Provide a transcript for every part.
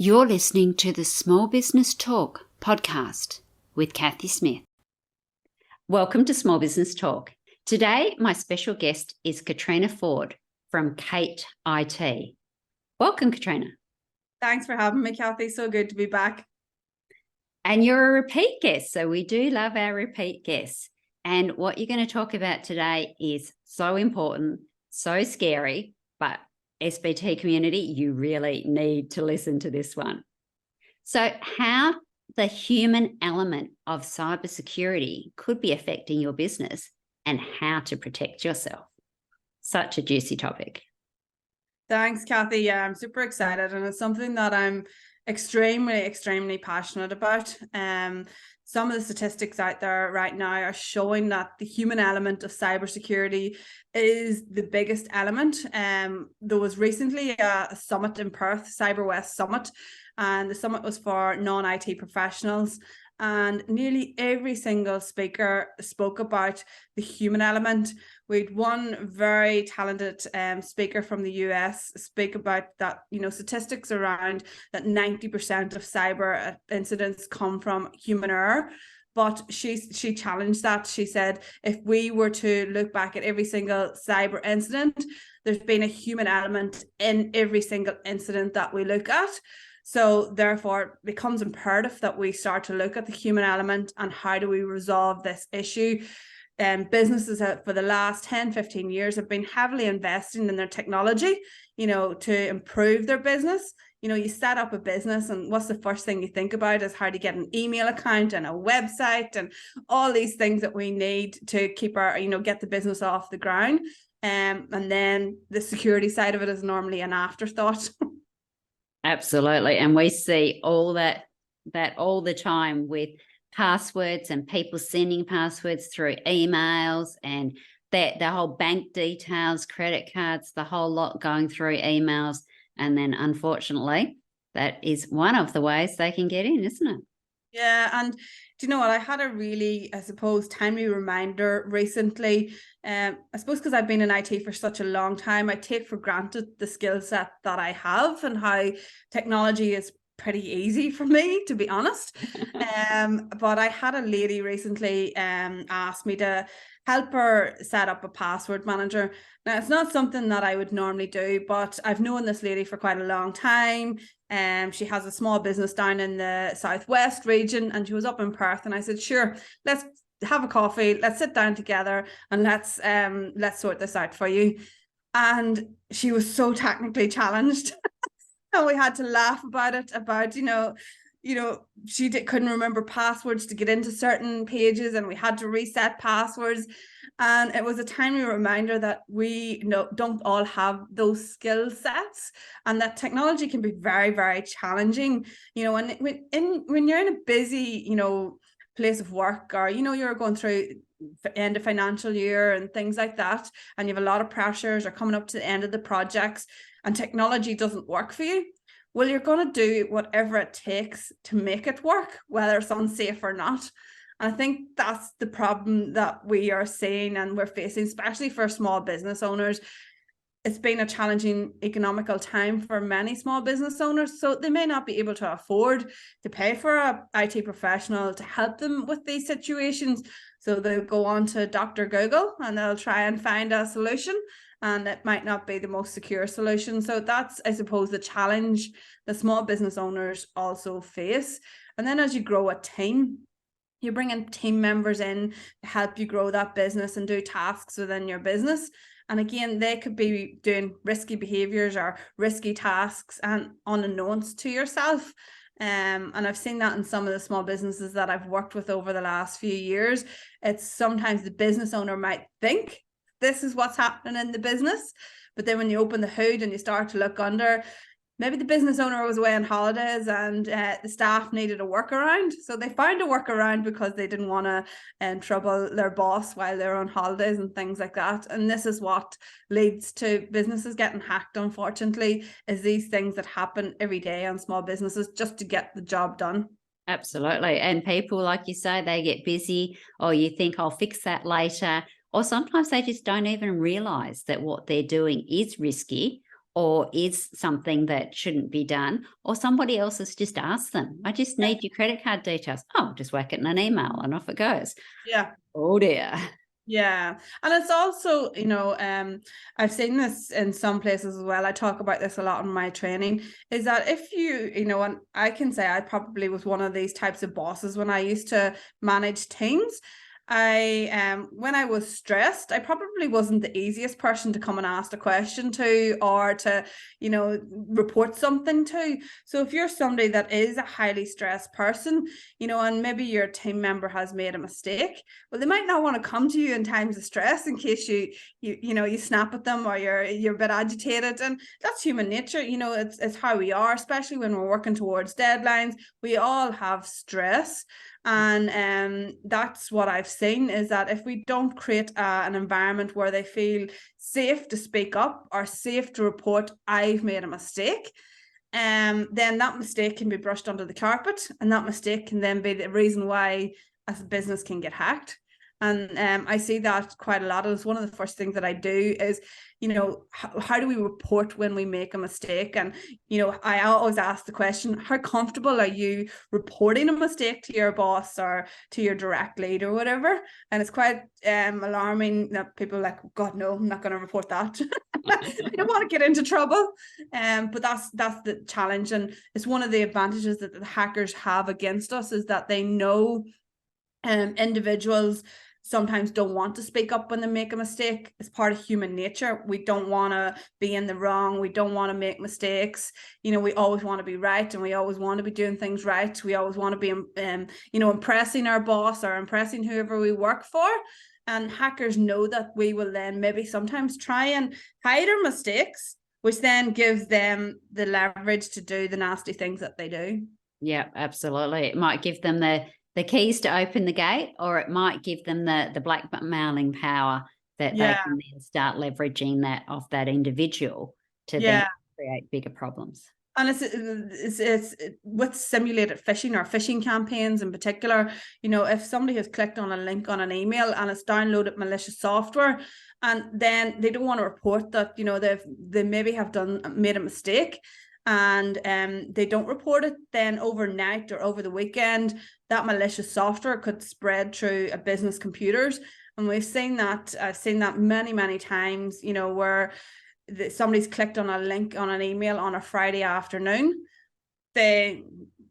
You're listening to the Small Business Talk podcast with Cathy Smith. Welcome to Small Business Talk. Today, my special guest is Caitriona Forde from Cait IT. Welcome, Caitriona. Thanks for having me, Cathy. So good to be back. And you're a repeat guest, so we do love our repeat guests. And what you're going to talk about today is so important, so scary, but SBT community, you really need to listen to this one. So how the human element of cybersecurity could be affecting your business and how to protect yourself. Such a juicy topic. Thanks, Cathy. Yeah, I'm super excited, and it's something that I'm extremely passionate about. Some of the statistics out there right now are showing that the human element of cybersecurity is the biggest element. There was recently a summit in Perth, Cyber West Summit, and the summit was for non-IT professionals. And nearly every single speaker spoke about the human element. We had one very talented speaker from the US speak about that, statistics around that 90% of cyber incidents come from human error. But she challenged that. She said, if we were to look back at every single cyber incident, there's been a human element in every single incident that we look at. So therefore, it becomes imperative that we start to look at the human element and how do we resolve this issue. Businesses for the last 10, 15 years have been heavily investing in their technology, to improve their business. You set up a business and what's the first thing you think about is how to get an email account and a website and all these things that we need to keep our, get the business off the ground. And then the security side of it is normally an afterthought. Absolutely. And we see all that all the time with passwords and people sending passwords through emails and the whole bank details, credit cards, the whole lot going through emails. And then unfortunately, that is one of the ways they can get in, isn't it? Yeah. And do you know what? I had a really, timely reminder recently. I suppose because I've been in IT for such a long time, I take for granted the skill set that I have and how technology is pretty easy for me, to be honest. But I had a lady recently ask me to help her set up a password manager. Now, it's not something that I would normally do, but I've known this lady for quite a long time. She has a small business down in the southwest region, and she was up in Perth. And I said, sure, let's have a coffee, let's sit down together, and let's sort this out for you. And she was so technically challenged. And we had to laugh about it, she couldn't remember passwords to get into certain pages, and we had to reset passwords. And it was a timely reminder that we don't all have those skill sets, and that technology can be very, very challenging. And when you're in a busy, place of work, or you're going through end of financial year and things like that, and you have a lot of pressures, or coming up to the end of the projects, and technology doesn't work for you, well, you're going to do whatever it takes to make it work, whether it's unsafe or not. And I think that's the problem that we are seeing and we're facing, especially for small business owners. It's been a challenging economical time for many small business owners, so they may not be able to afford to pay for an IT professional to help them with these situations. So they'll go on to Dr. Google and they'll try and find a solution, and it might not be the most secure solution. So that's, I suppose, the challenge the small business owners also face. And then as you grow a team, you bring in team members in to help you grow that business and do tasks within your business. And again, they could be doing risky behaviours or risky tasks and unbeknownst to yourself. And I've seen that in some of the small businesses that I've worked with over the last few years. It's sometimes the business owner might think this is what's happening in the business, but then when you open the hood and you start to look under, maybe the business owner was away on holidays and the staff needed a workaround. So they found a workaround because they didn't want to trouble their boss while they're on holidays and things like that. And this is what leads to businesses getting hacked, unfortunately, is these things that happen every day on small businesses just to get the job done. Absolutely. And people, like you say, they get busy, or you think I'll fix that later. Or sometimes they just don't even realise that what they're doing is risky, or is something that shouldn't be done, or somebody else has just asked them, I just need your credit card details. Oh, just whack it in an email and off it goes. Yeah. Oh dear. Yeah. And it's also, I've seen this in some places as well. I talk about this a lot in my training, is that if and I can say I probably was one of these types of bosses when I used to manage teams. When I was stressed, I probably wasn't the easiest person to come and ask a question to, or to, report something to. So if you're somebody that is a highly stressed person, and maybe your team member has made a mistake, well, they might not want to come to you in times of stress in case you snap at them, or you're a bit agitated. And that's human nature. It's how we are, especially when we're working towards deadlines. We all have stress. And that's what I've seen, is that if we don't create an environment where they feel safe to speak up or safe to report, I've made a mistake, then that mistake can be brushed under the carpet, and that mistake can then be the reason why a business can get hacked. And I see that quite a lot. It's one of the first things that I do is, how do we report when we make a mistake? And, I always ask the question, how comfortable are you reporting a mistake to your boss or to your direct lead or whatever? And it's quite alarming that people are like, God, no, I'm not going to report that. I don't want to get into trouble. But that's the challenge. And it's one of the advantages that the hackers have against us, is that they know individuals sometimes don't want to speak up when they make a mistake. It's part of human nature. We don't want to be in the wrong. We don't want to make mistakes. We always want to be right, and we always want to be doing things right. We always want to be, impressing our boss or impressing whoever we work for. And hackers know that we will then maybe sometimes try and hide our mistakes, which then gives them the leverage to do the nasty things that they do. Yeah, absolutely. It might give them the keys to open the gate, or it might give them the blackmailing power that they can then start leveraging that off that individual to then create bigger problems. And it's with simulated phishing or phishing campaigns in particular. If somebody has clicked on a link on an email and it's downloaded malicious software, and then they don't want to report that, they maybe have made a mistake, and they don't report it, then overnight or over the weekend, that malicious software could spread through a business computers. And I've seen that many times, where somebody's clicked on a link on an email on a Friday afternoon,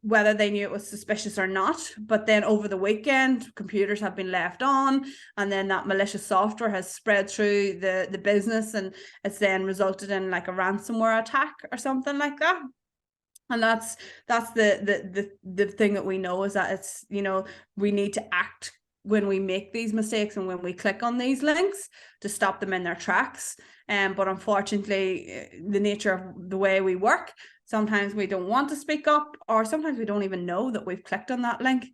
whether they knew it was suspicious or not, but then over the weekend, computers have been left on, and then that malicious software has spread through the business, and it's then resulted in like a ransomware attack or something like that. And that's the thing that we know, is that it's, we need to act when we make these mistakes and when we click on these links to stop them in their tracks. But unfortunately, the nature of the way we work, sometimes we don't want to speak up, or sometimes we don't even know that we've clicked on that link.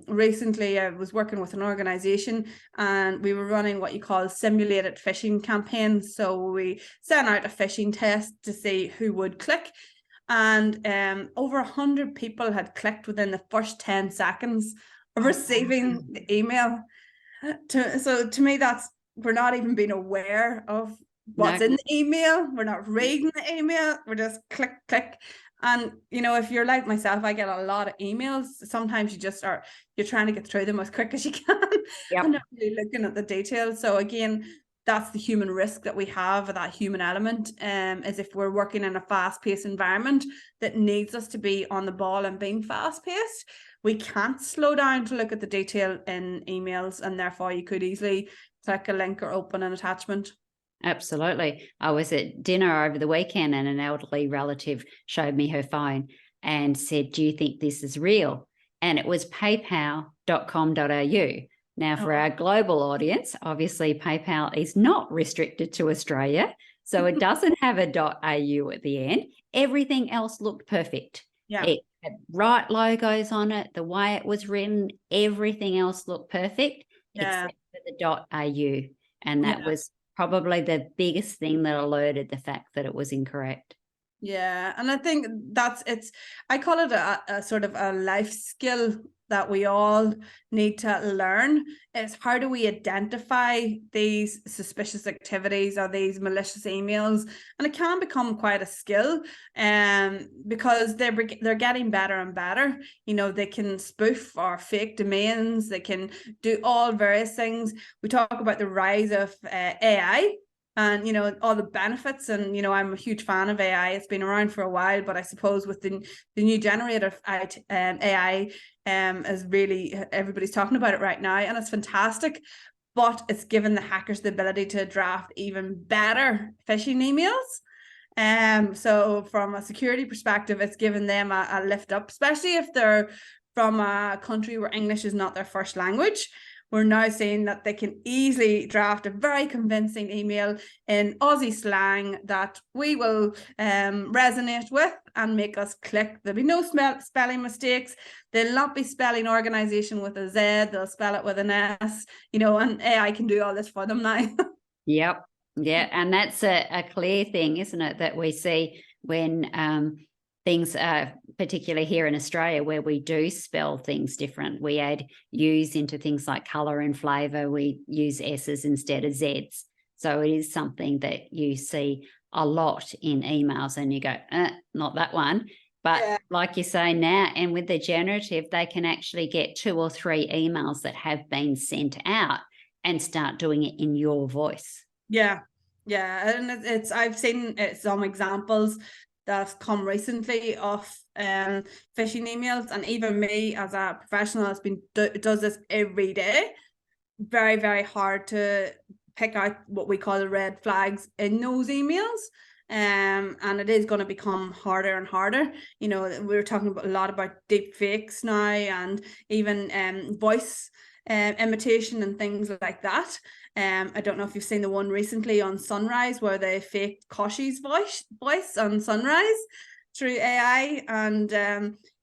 Recently, I was working with an organization, and we were running what you call simulated phishing campaigns. So we sent out a phishing test to see who would click. And over 100 people had clicked within the first 10 seconds of receiving the email. So to me, we're not even being aware of what's in the email. We're not reading the email. We're just click. And if you're like myself, I get a lot of emails. Sometimes you're trying to get through them as quick as you can. And not really looking at the details. So again, that's the human risk that we have, that human element, is if we're working in a fast-paced environment that needs us to be on the ball and being fast-paced, we can't slow down to look at the detail in emails, and therefore you could easily click a link or open an attachment. Absolutely. I was at dinner over the weekend, and an elderly relative showed me her phone and said, "Do you think this is real?" And it was paypal.com.au. Now, for our global audience, obviously PayPal is not restricted to Australia, so it doesn't have a .au at the end. Everything else looked perfect. It had right logos on it, the way it was written, everything else looked perfect except for the .au. And that was probably the biggest thing that alerted the fact that it was incorrect. Yeah, and I think I call it a sort of a life skill that we all need to learn is, how do we identify these suspicious activities or these malicious emails? And it can become quite a skill, because they're getting better and better. You know, they can spoof or fake domains, they can do all various things. We talk about the rise of AI, and you know, all the benefits, and you know, I'm a huge fan of AI. It's been around for a while, but I suppose with the new generative AI is really, everybody's talking about it right now, and it's fantastic. But it's given the hackers the ability to draft even better phishing emails. So from a security perspective, it's given them a lift up, especially if they're from a country where English is not their first language. We're now seeing that they can easily draft a very convincing email in Aussie slang that we will resonate with and make us click. There'll be no spelling mistakes. They'll not be spelling organisation with a Z. They'll spell it with an S, you know, and AI can do all this for them now. Yep. Yeah. And that's a clear thing, isn't it? That we see when things are, particularly here in Australia, where we do spell things different. We add U's into things like colour and flavour. We use S's instead of Z's. So it is something that you see a lot in emails, and you go, not that one. But yeah, like you say now, and with the generative, they can actually get 2 or 3 emails that have been sent out and start doing it in your voice. Yeah, and I've seen some examples that's come recently of phishing emails, and even me as a professional has been does this every day. Very, very hard to pick out what we call the red flags in those emails. And it is going to become harder and harder. You know, we're talking a lot about deep fakes now, and even voice imitation and things like that. I don't know if you've seen the one recently on Sunrise where they faked Koshi's voice on Sunrise through AI, and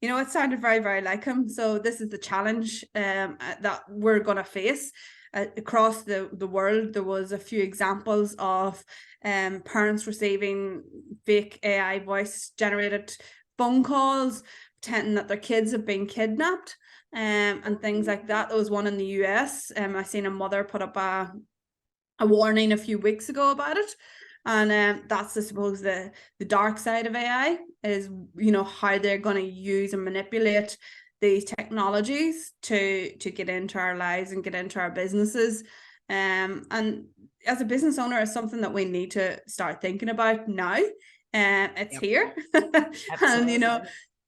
you know, it sounded very, very like him. So this is the challenge that we're going to face across the world. There was a few examples of parents receiving fake AI voice generated phone calls pretending that their kids have been kidnapped, and things like that. There was one in the US. I seen a mother put up a warning a few weeks ago about it. And that's, I suppose, the dark side of AI is, you know, how they're going to use and manipulate these technologies to get into our lives and get into our businesses. And as a business owner, it's something that we need to start thinking about now. It's here. And, you know,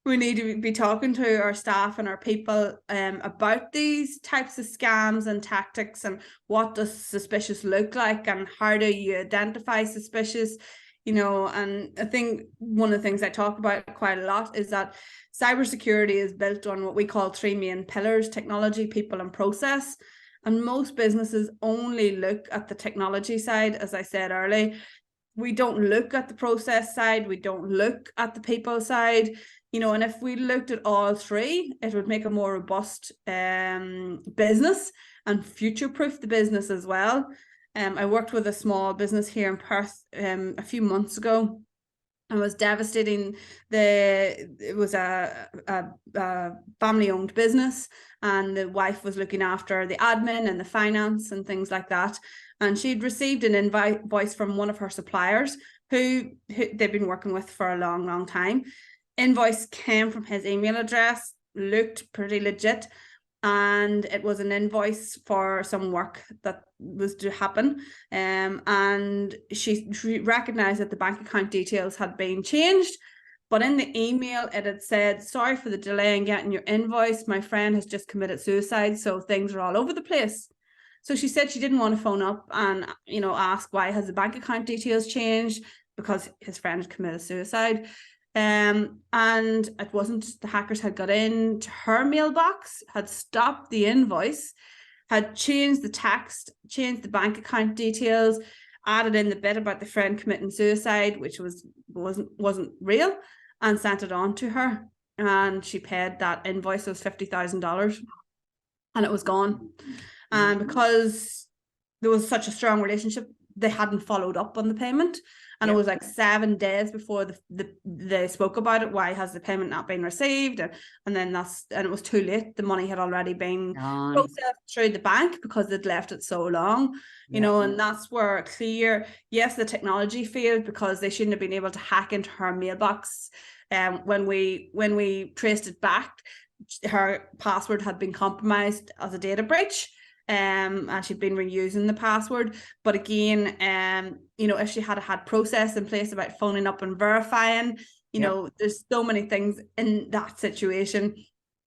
we need to be talking to our staff and our people about these types of scams and tactics, and what does suspicious look like, and how do you identify suspicious, you know. And I think one of the things I talk about quite a lot is that cybersecurity is built on what we call 3 main pillars: technology, people, and process. And most businesses only look at the technology side, as I said earlier. We don't look at the process side. We don't look at the people side. You know, and if we looked at all 3, it would make a more robust business and future-proof the business as well. I worked with a small business here in Perth a few months ago, and was devastating. It was a family-owned business, and the wife was looking after the admin and the finance and things like that. And she'd received an invoice from one of her suppliers who they've been working with for a long, long time. Invoice came from his email address, looked pretty legit, and it was an invoice for some work that was to happen. And she recognized that the bank account details had been changed, but in the email it had said, "Sorry for the delay in getting your invoice. My friend has just committed suicide, so things are all over the place." So she said she didn't want to phone up and, you know, ask why has the bank account details changed, because his friend had committed suicide. And it wasn't, the hackers had got into her mailbox, had stopped the invoice, had changed the text, changed the bank account details, added in the bit about the friend committing suicide, which wasn't real, and sent it on to her. And she paid that invoice. It was $50,000, and it was gone. And because there was such a strong relationship, they hadn't followed up on the payment. And Yep. it was like 7 days before they spoke about it. Why has the payment not been received? And then it was too late. The money had already been processed through the bank because they'd left it so long, you know, and that's where clear, yes, the technology failed because they shouldn't have been able to hack into her mailbox. When we traced it back, her password had been compromised as a data breach. And she'd been reusing the password. But again, you know, if she had process in place about phoning up and verifying, you know, there's so many things in that situation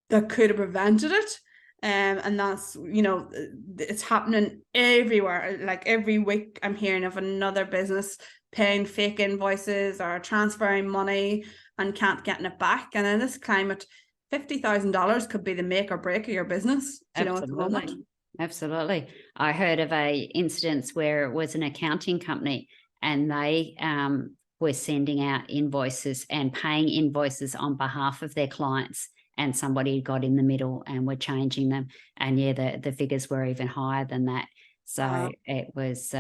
that could have prevented it. And that's, you know, it's happening everywhere. Like every week I'm hearing of another business paying fake invoices or transferring money and can't get it back. And in this climate, $50,000 could be the make or break of your business, you know, at the moment. Absolutely. I heard of a instance where it was an accounting company and they were sending out invoices and paying invoices on behalf of their clients, and somebody got in the middle and were changing them. And the figures were even higher than that. So it was,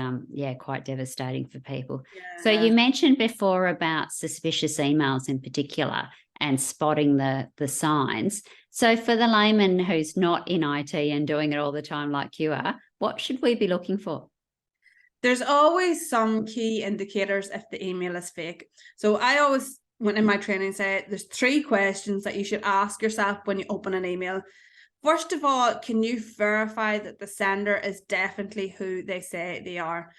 quite devastating for people. So you mentioned before about suspicious emails in particular and spotting the signs. So for the layman who's not in IT and doing it all the time like you are, what should we be looking for? There's always some key indicators if the email is fake. So I always, when in my training, say there's 3 questions that you should ask yourself when you open an email. First of all, can you verify that the sender is definitely who they say they are?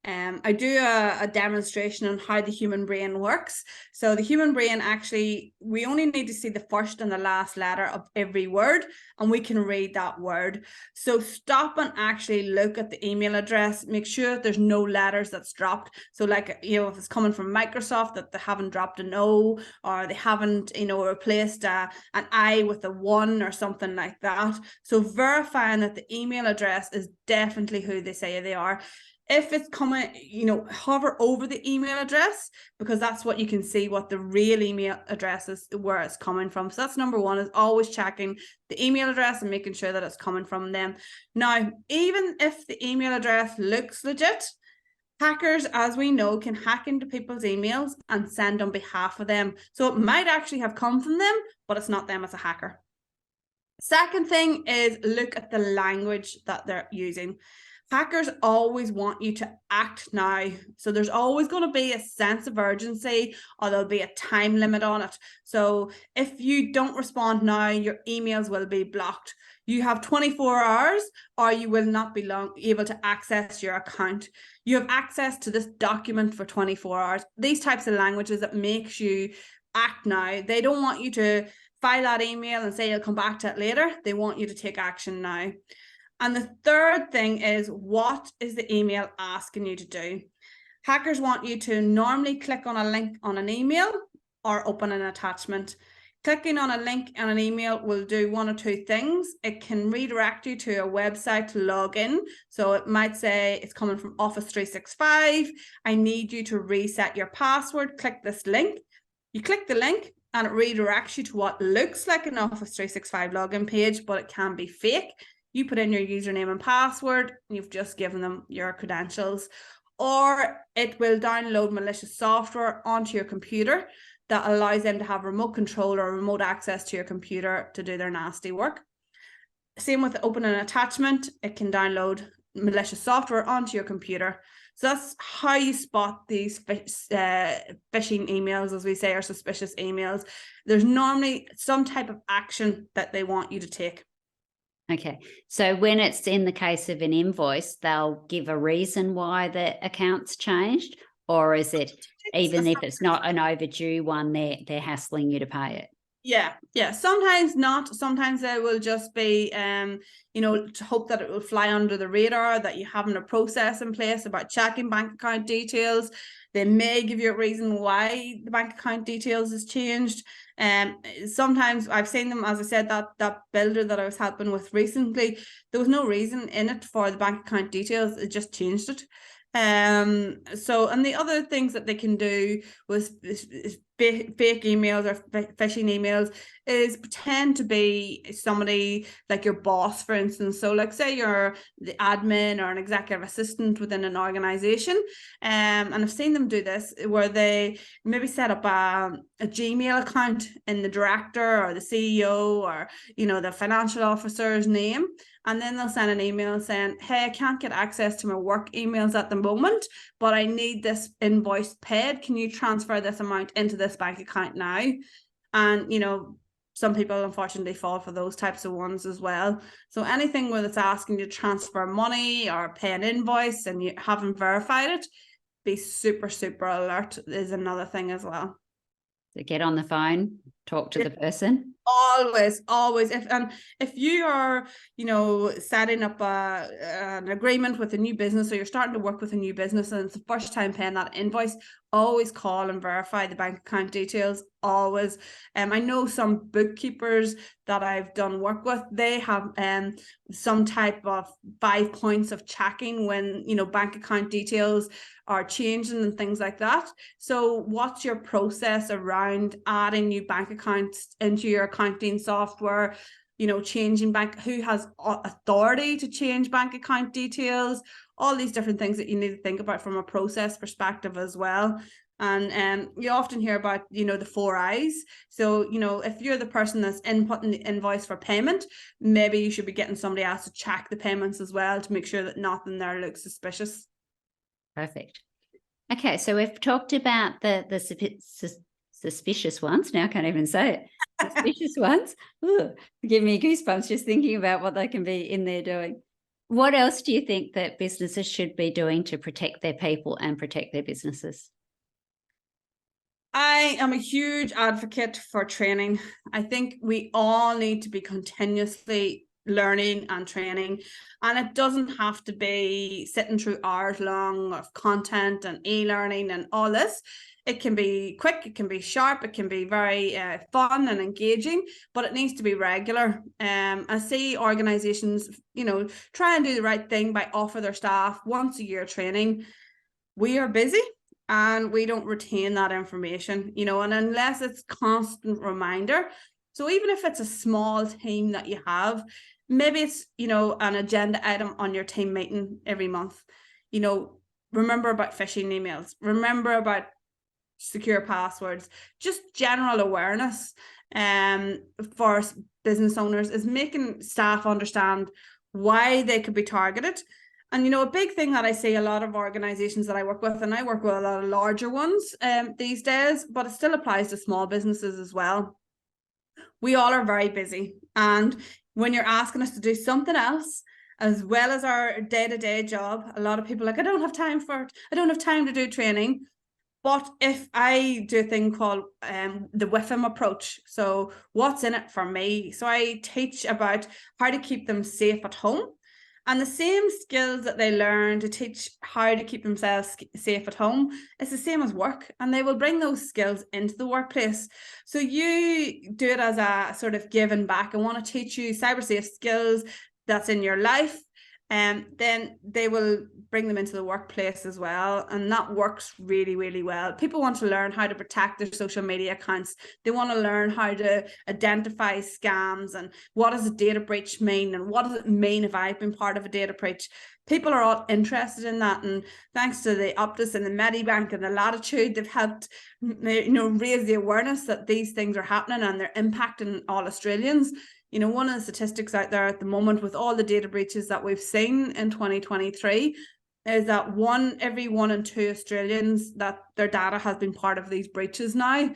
I do a demonstration on how the human brain works. So the human brain actually, we only need to see the first and the last letter of every word, and we can read that word. So stop and actually look at the email address. Make sure there's no letters that's dropped. So like, you know, if it's coming from Microsoft, that they haven't dropped an O, or they haven't, you know, replaced an I with a 1 or something like that. So verifying that the email address is definitely who they say they are. If it's coming, you know, hover over the email address, because that's what you can see what the real email address is, where it's coming from. So that's number 1, is always checking the email address and making sure that it's coming from them. Now, even if the email address looks legit, hackers, as we know, can hack into people's emails and send on behalf of them. So it might actually have come from them, but it's not them as a hacker. Second thing is look at the language that they're using. Hackers always want you to act now. So there's always going to be a sense of urgency, or there'll be a time limit on it. So if you don't respond now, your emails will be blocked. You have 24 hours or you will not be able to access your account. You have access to this document for 24 hours. These types of languages that makes you act now. They don't want you to file that email and say you'll come back to it later. They want you to take action now. And the third thing is, what is the email asking you to do? Hackers want you to normally click on a link on an email or open an attachment. Clicking on a link on an email will do 1 or 2 things. It can redirect you to a website to log in. So it might say it's coming from Office 365. I need you to reset your password. Click this link. You click the link and it redirects you to what looks like an Office 365 login page, but it can be fake. You put in your username and password, and you've just given them your credentials. Or it will download malicious software onto your computer that allows them to have remote control or remote access to your computer to do their nasty work. Same with opening an attachment. It can download malicious software onto your computer. So that's how you spot these phishing emails, as we say, or suspicious emails. There's normally some type of action that they want you to take. Okay. So when it's in the case of an invoice, they'll give a reason why the account's changed, or is it, even if it's not an overdue one, they're hassling you to pay it? Yeah. Sometimes not. Sometimes they will just be, you know, to hope that it will fly under the radar, that you haven't a process in place about checking bank account details. They may give you a reason why the bank account details has changed. Sometimes I've seen them, as I said, that builder that I was helping with recently, there was no reason in it for the bank account details. It just changed it. So, and the other things that they can do is fake emails or phishing emails is pretend to be somebody like your boss, for instance. So like say you're the admin or an executive assistant within an organization, and I've seen them do this where they maybe set up a Gmail account in the director or the CEO or, you know, the financial officer's name. And then they'll send an email saying, hey, I can't get access to my work emails at the moment, but I need this invoice paid. Can you transfer this amount into this bank account now? And, you know, some people unfortunately fall for those types of ones as well. So anything where it's asking you to transfer money or pay an invoice and you haven't verified it, be super, super alert is another thing as well. So get on the phone, talk to the person. Always. If you are, you know, setting up an agreement with a new business, or you're starting to work with a new business and it's the first time paying that invoice, always call and verify the bank account details. Always. I know some bookkeepers that I've done work with, they have some type of 5 points of checking when, you know, bank account details are changing and things like that. So what's your process around adding new bank accounts into your accounting software, you know, changing bank, who has authority to change bank account details, all these different things that you need to think about from a process perspective as well. And you often hear about, you know, the 4 I's. So, you know, if you're the person that's inputting the invoice for payment, maybe you should be getting somebody else to check the payments as well to make sure that nothing there looks suspicious. Perfect. Okay, so we've talked about the suspicious ones. Now I can't even say it. Suspicious ones. Ooh, give me goosebumps just thinking about what they can be in there doing. What else do you think that businesses should be doing to protect their people and protect their businesses? I am a huge advocate for training. I think we all need to be continuously learning and training, and it doesn't have to be sitting through hours long of content and e-learning and all this. It can be quick, it can be sharp, it can be very fun and engaging, but it needs to be regular. I see organizations, you know, try and do the right thing by offer their staff once a year training. We are busy and we don't retain that information, you know, and unless it's constant reminder. So even if it's a small team that you have, maybe it's, you know, an agenda item on your team meeting every month, you know, remember about phishing emails, remember about secure passwords, just general awareness for business owners is making staff understand why they could be targeted. And, you know, a big thing that I see a lot of organizations that I work with, and I work with a lot of larger ones these days, but it still applies to small businesses as well. We all are very busy. And when you're asking us to do something else, as well as our day-to-day job, a lot of people are like, I don't have time for it. I don't have time to do training. But if I do a thing called the with him approach, so what's in it for me? So I teach about how to keep them safe at home. And the same skills that they learn to teach how to keep themselves safe at home is the same as work. And they will bring those skills into the workplace. So you do it as a sort of giving back. I want to teach you cyber safe skills that's in your life. And then they will bring them into the workplace as well. And that works really, really well. People want to learn how to protect their social media accounts. They want to learn how to identify scams and what does a data breach mean and what does it mean if I've been part of a data breach. People are all interested in that. And thanks to the Optus and the Medibank and the Latitude, they've helped, you know, raise the awareness that these things are happening and they're impacting all Australians. You know, one of the statistics out there at the moment with all the data breaches that we've seen in 2023 is that every 1 in 2 Australians that their data has been part of these breaches now.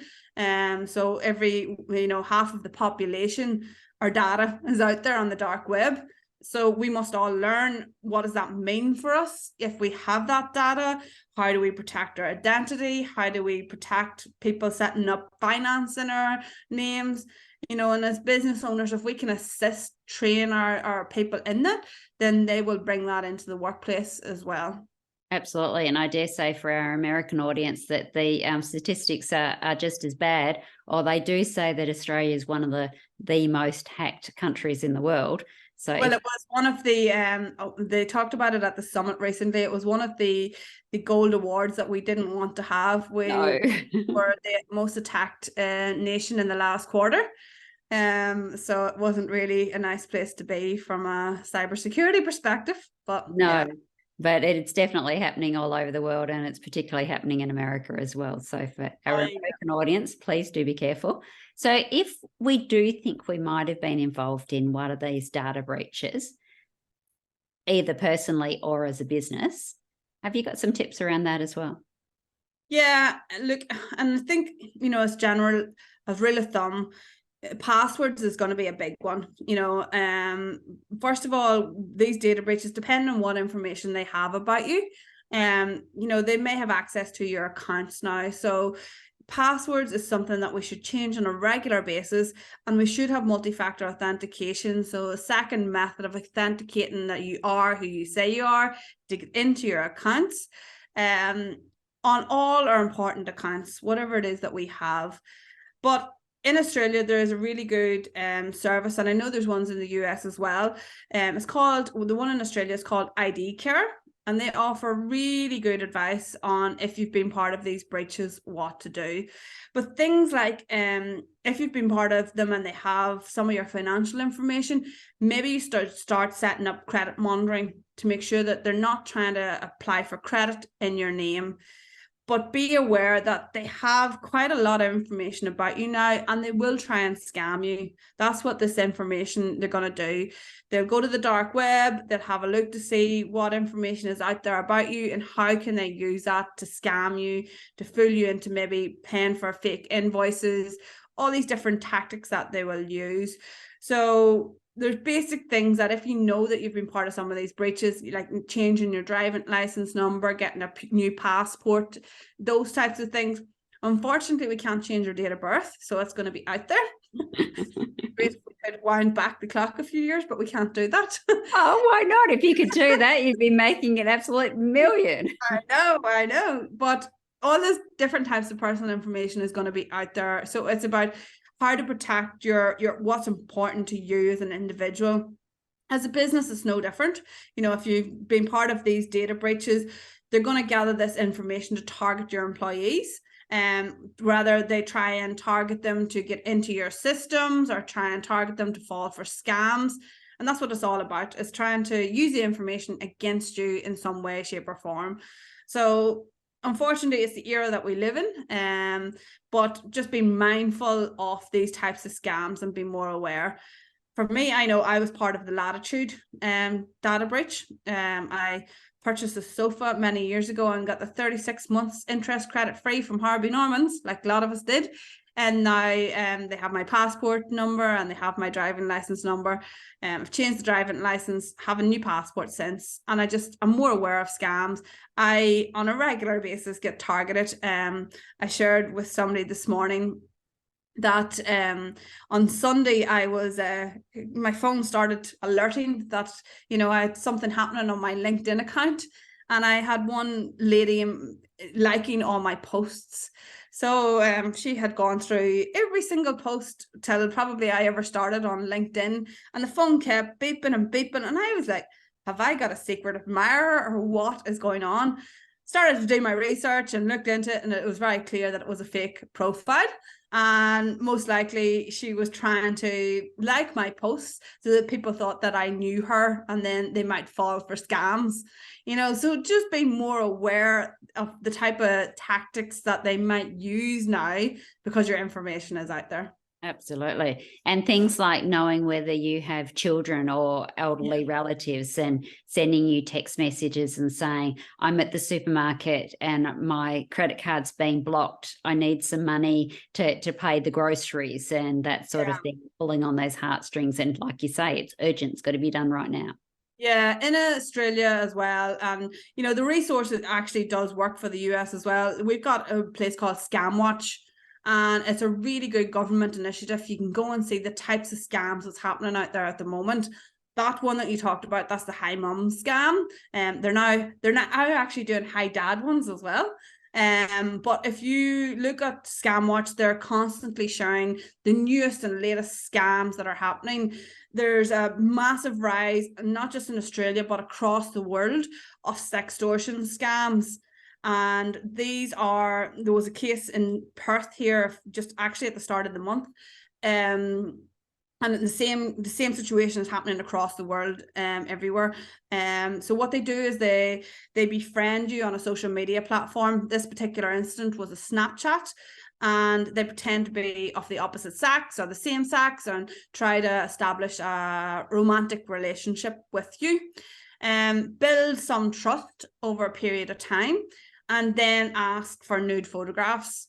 So every, you know, half of the population, our data is out there on the dark web. So we must all learn, what does that mean for us if we have that data? How do we protect our identity? How do we protect people setting up finance in our names? You know, and as business owners, if we can assist, train our people in that, then they will bring that into the workplace as well. Absolutely. And I dare say for our American audience that the statistics are just as bad, or they do say that Australia is one of the most hacked countries in the world. So Well, it was one of the they talked about it at the summit recently. It was one of the gold awards that we didn't want to have. We no. were the most attacked nation in the last quarter. So it wasn't really a nice place to be from a cybersecurity perspective. But No, yeah. but it's definitely happening all over the world, and it's particularly happening in America as well. So for our American audience, please do be careful. So if we do think we might have been involved in one of these data breaches, either personally or as a business, have you got some tips around that as well? Yeah, look, and I think, as rule of thumb, passwords is going to be a big one. First of all, these data breaches, depending on what information they have about you, they may have access to your accounts now. So passwords is something that we should change on a regular basis, and we should have multi-factor authentication. So a second method of authenticating that you are who you say you are to get into your accounts. On all our important accounts, whatever it is that we have. But in Australia, there is a really good service, and I know there's ones in the US as well. The one in Australia is called ID Care, and they offer really good advice on, if you've been part of these breaches, what to do. But things like if you've been part of them and they have some of your financial information, maybe you start setting up credit monitoring to make sure that they're not trying to apply for credit in your name. But be aware that they have quite a lot of information about you now, and they will try and scam you. That's what this information they're going to do. They'll go to the dark web, they'll have a look to see what information is out there about you and how can they use that to scam you, to fool you into maybe paying for fake invoices, all these different tactics that they will use. So there's basic things that if you know that you've been part of some of these breaches, like changing your driving license number, getting a new passport, those types of things. Unfortunately, we can't change your date of birth, so it's going to be out there. We could wind back the clock a few years, but we can't do that. Oh, why not? If you could do that, you'd be making an absolute million. I know. But all those different types of personal information is going to be out there. So it's about how to protect your what's important to you as an individual. As a business, it's no different. If you've been part of these data breaches, they're going to gather this information to target your employees. Whether they try and target them to get into your systems or try and target them to fall for scams. And that's what it's all about, is trying to use the information against you in some way, shape, or form. So unfortunately, it's the era that we live in, but just be mindful of these types of scams and be more aware. For me, I know I was part of the Latitude data breach. I purchased a sofa many years ago and got the 36 months interest credit free from Harvey Norman's, like a lot of us did. And now they have my passport number and they have my driving license number. I've changed the driving license, have a new passport since, and I'm more aware of scams. I, on a regular basis, get targeted. I shared with somebody this morning that on Sunday I was my phone started alerting that I had something happening on my LinkedIn account, and I had one lady liking all my posts. So she had gone through every single post till probably I ever started on LinkedIn, and the phone kept beeping and beeping, and I was like, have I got a secret admirer or what is going on? Started to do my research and looked into it, and it was very clear that it was a fake profile. And most likely she was trying to like my posts so that people thought that I knew her, and then they might fall for scams, so just be more aware of the type of tactics that they might use now because your information is out there. Absolutely. And things like knowing whether you have children or elderly relatives and sending you text messages and saying, I'm at the supermarket and my credit card's being blocked. I need some money to pay the groceries and that sort of thing, pulling on those heartstrings. And like you say, it's urgent. It's got to be done right now. Yeah, in Australia as well. And, the resources actually does work for the US as well. We've got a place called ScamWatch, and it's a really good government initiative. You can go and see the types of scams that's happening out there at the moment. That one that you talked about, that's the Hi Mum scam. They're now actually doing Hi Dad ones as well. But if you look at ScamWatch, they're constantly sharing the newest and latest scams that are happening. There's a massive rise, not just in Australia, but across the world, of sextortion scams. And there was a case in Perth here, just actually at the start of the month. And the same situation is happening across the world, everywhere. So what they do is they befriend you on a social media platform. This particular incident was a Snapchat, and they pretend to be of the opposite sex or the same sex and try to establish a romantic relationship with you, build some trust over a period of time, and then ask for nude photographs.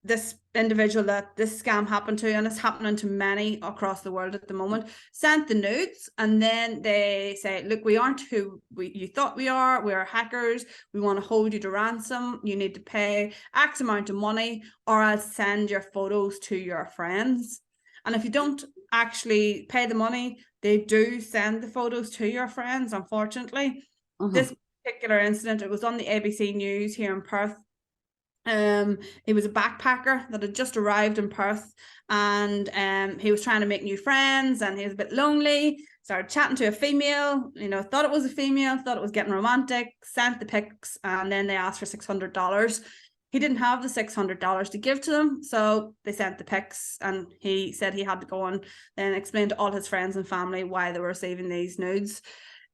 This individual that this scam happened to, and it's happening to many across the world at the moment, sent the nudes, and then they say, look, we aren't who you thought we are. We're hackers. We want to hold you to ransom. You need to pay X amount of money, or I'll send your photos to your friends. And if you don't actually pay the money, they do send the photos to your friends, unfortunately. This particular incident, it was on the ABC News here in Perth. He was a backpacker that had just arrived in Perth, and he was trying to make new friends, and he was a bit lonely, started chatting to a female, thought it was a female, thought it was getting romantic, sent the pics, and then they asked for $600. He didn't have the $600 to give to them, so they sent the pics, and he said he had to go on and explain to all his friends and family why they were receiving these nudes.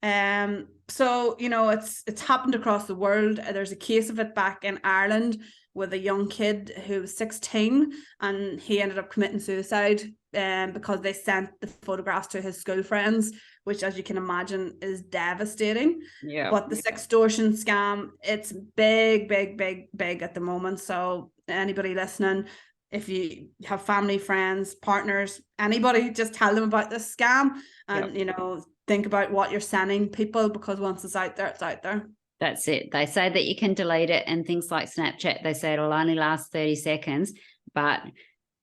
So it's happened across the world. There's a case of it back in Ireland with a young kid who was 16, and he ended up committing suicide because they sent the photographs to his school friends, which, as you can imagine, is devastating. Yeah. But the sextortion scam, it's big at the moment. So anybody listening, if you have family, friends, partners, anybody, just tell them about this scam, and think about what you're sending people, because once it's out there, it's out there. That's it. They say that you can delete it, and things like Snapchat, they say it'll only last 30 seconds, but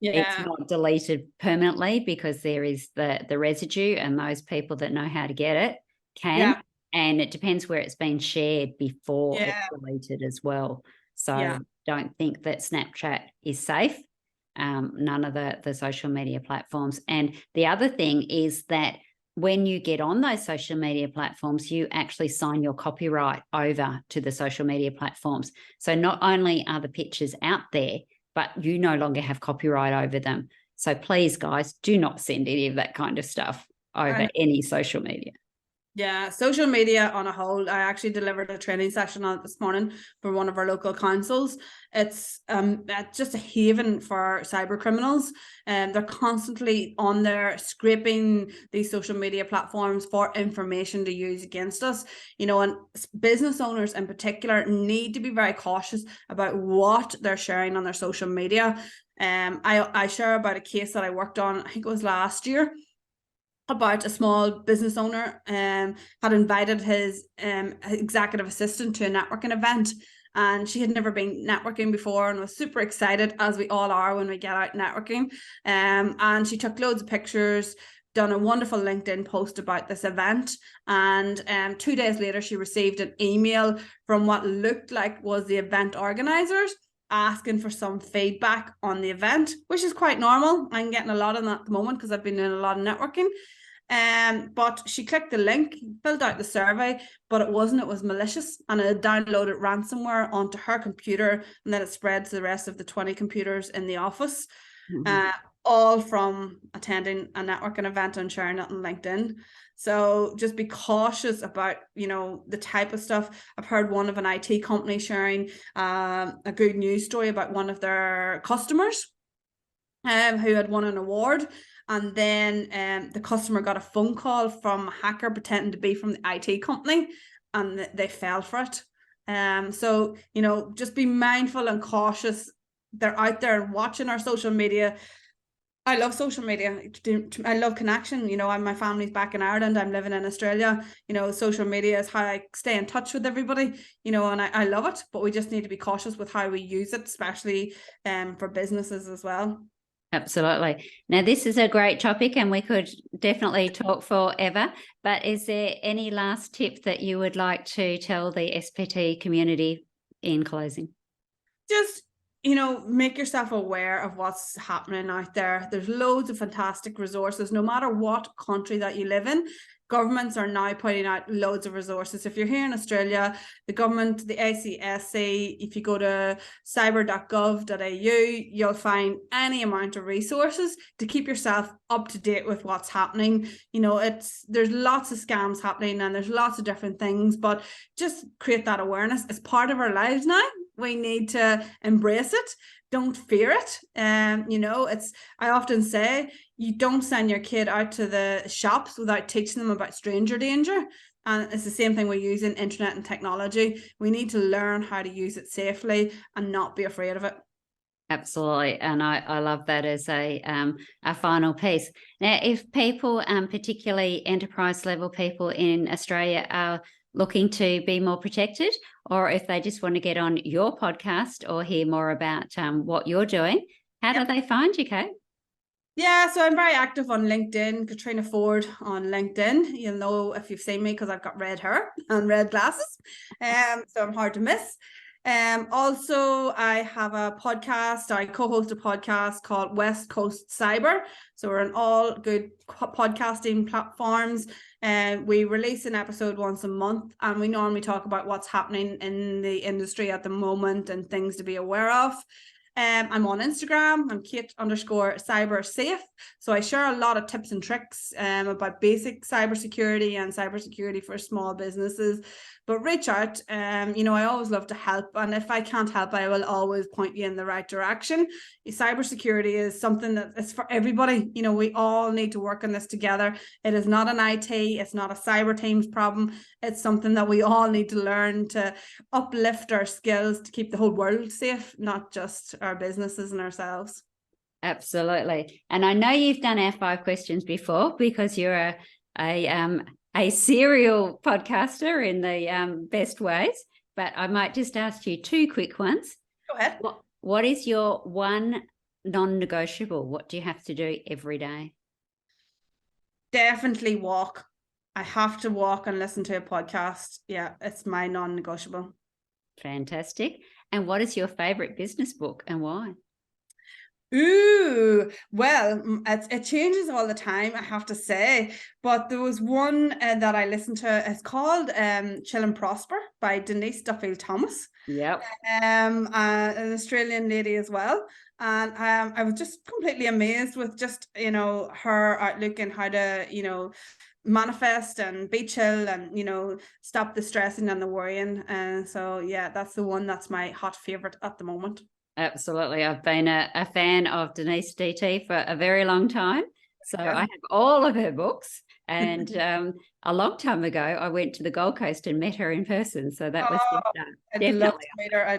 it's not deleted permanently, because there is the residue, and those people that know how to get it can. And it depends where it's been shared before it's deleted as well. So don't think that Snapchat is safe. None of the social media platforms. And the other thing is that when you get on those social media platforms, you actually sign your copyright over to the social media platforms. So not only are the pictures out there, but you no longer have copyright over them. So please, guys, do not send any of that kind of stuff over any social media. Yeah, social media on a whole. I actually delivered a training session on it this morning for one of our local councils. It's just a haven for cyber criminals, and they're constantly on there scraping these social media platforms for information to use against us. And business owners in particular need to be very cautious about what they're sharing on their social media. I share about a case that I worked on, I think it was last year, about a small business owner had invited his executive assistant to a networking event, and she had never been networking before and was super excited, as we all are when we get out networking. And she took loads of pictures, done a wonderful LinkedIn post about this event, and 2 days later she received an email from what looked like was the event organizers, asking for some feedback on the event, which is quite normal. I'm getting a lot of that at the moment because I've been doing a lot of networking. But she clicked the link, filled out the survey, but it was malicious, and it downloaded ransomware onto her computer, and then it spread to the rest of the 20 computers in the office. All from attending a networking event and sharing it on LinkedIn. So just be cautious about, the type of stuff. I've heard one of an IT company sharing a good news story about one of their customers who had won an award. And then the customer got a phone call from a hacker pretending to be from the IT company, and they fell for it. So, just be mindful and cautious. They're out there and watching our social media. I love social media. I love connection. My family's back in Ireland. I'm living in Australia. Social media is how I stay in touch with everybody, and I love it, but we just need to be cautious with how we use it, especially for businesses as well. Absolutely. Now, this is a great topic, and we could definitely talk forever, but is there any last tip that you would like to tell the SPT community in closing? Just, make yourself aware of what's happening out there. There's loads of fantastic resources, no matter what country that you live in. Governments are now putting out loads of resources. If you're here in Australia, the government, the ACSC, if you go to cyber.gov.au, you'll find any amount of resources to keep yourself up to date with what's happening. There's lots of scams happening and there's lots of different things, but just create that awareness. It's part of our lives now. We need to embrace it. Don't fear it. I often say, you don't send your kid out to the shops without teaching them about stranger danger. And it's the same thing with using internet and technology. We need to learn how to use it safely and not be afraid of it. Absolutely. And I love that as a final piece. Now, if people, particularly enterprise level people in Australia, are looking to be more protected, or if they just want to get on your podcast or hear more about what you're doing, how do they find you, Kate? Yeah, so I'm very active on LinkedIn, Caitriona Forde on LinkedIn. You'll know if you've seen me because I've got red hair and red glasses. So I'm hard to miss. Also, I have a podcast. I co-host a podcast called West Coast Cyber. So we're on all good podcasting platforms. And we release an episode once a month, and we normally talk about what's happening in the industry at the moment and things to be aware of. I'm on Instagram. I'm Cait_cybersafe. So I share a lot of tips and tricks about basic cybersecurity and cybersecurity for small businesses. But reach out. I always love to help. And if I can't help, I will always point you in the right direction. Cybersecurity is something that is for everybody. We all need to work on this together. It is not an IT. It's not a cyber team's problem. It's something that we all need to learn to uplift our skills to keep the whole world safe, not just our businesses and ourselves. Absolutely. And I know you've done our 5 questions before because you're a serial podcaster in the best ways, but I might just ask you 2 quick ones. Go ahead. What is your one non-negotiable? What do you have to do every day? Definitely walk. I have to walk and listen to a podcast. Yeah, it's my non-negotiable. Fantastic. And what is your favorite business book and why? Ooh, well, it changes all the time, I have to say. But there was one that I listened to. It's called Chill and Prosper by Denise Duffield Thomas. Yep. An Australian lady as well. And I was just completely amazed with just, her outlook and how to, manifest and be chill and, stop the stressing and the worrying. And so, yeah, that's the one that's my hot favorite at the moment. Absolutely. I've been a fan of Denise DT for a very long time. So I have all of her books. And a long time ago, I went to the Gold Coast and met her in person. So that was I'd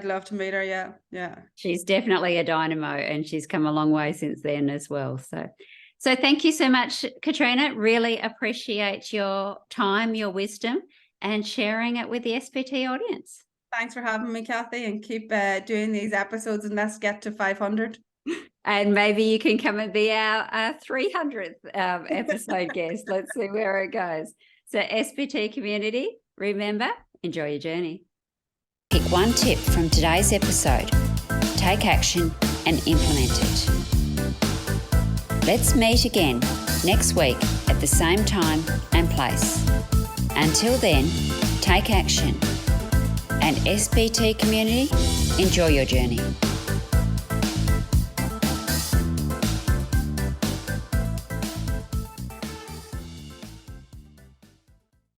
love to meet her. Yeah. Yeah. She's definitely a dynamo, and she's come a long way since then as well. So thank you so much, Caitriona. Really appreciate your time, your wisdom, and sharing it with the SPT audience. Thanks for having me, Cathy, and keep doing these episodes, and let's get to 500. And maybe you can come and be our 300th episode guest. Let's see where it goes. So SPT community, remember, enjoy your journey. Pick one tip from today's episode, take action and implement it. Let's meet again next week at the same time and place. Until then, take action. And SPT community, enjoy your journey.